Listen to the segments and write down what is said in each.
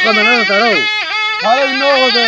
kamera tarao. Para no oldu.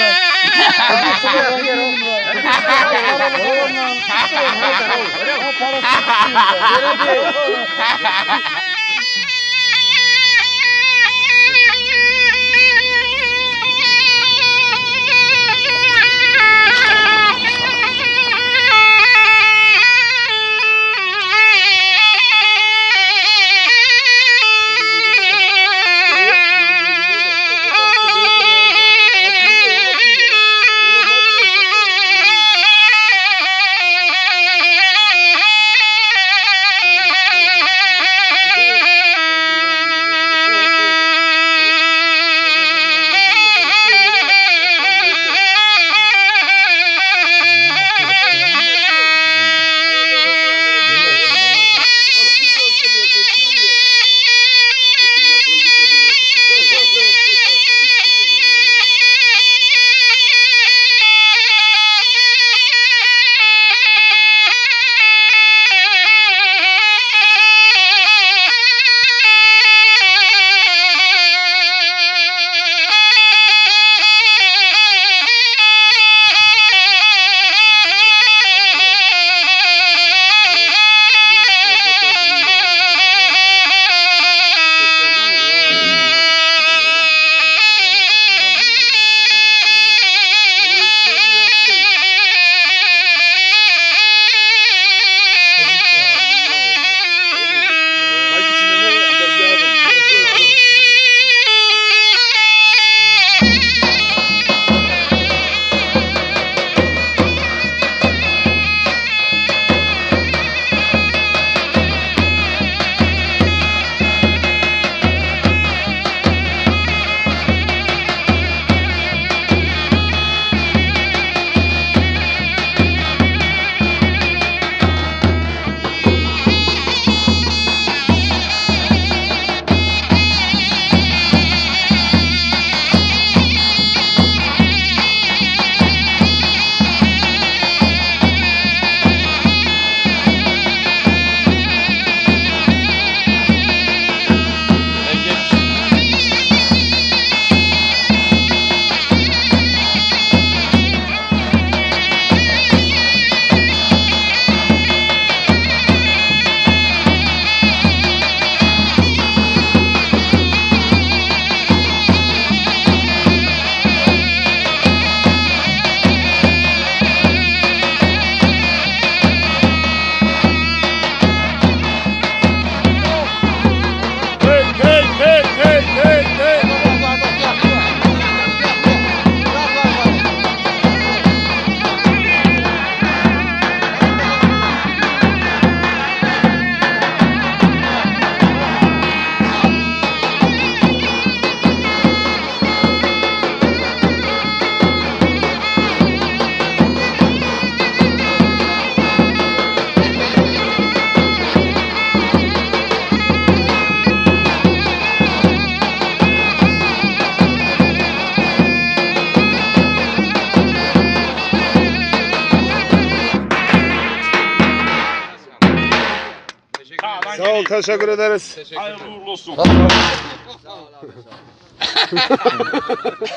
Sağ ol, teşekkür ederiz. Hayırlı uğurlu olsun.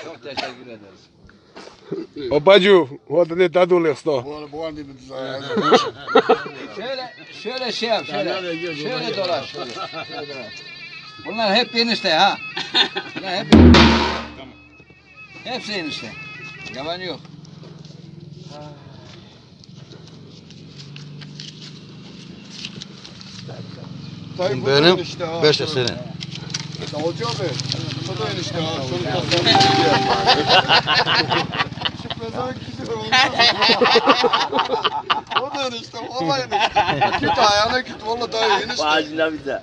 Çok teşekkür ederiz. Obadju, ovdje ne dadule sto. Şöyle şey yap, şöyle dolaş, şöyle dolaş. Bunlar hep enişte ha. Bunlar hep enişte. Hepsi enişte. Yalan yok. Benim 5 de senin. Davulcu abi, bu da enişte ha. Şu mezara gidiyor. O da enişte, vallahi enişte. Git ayağına git, vallahi daha enişte. Bağcına bize.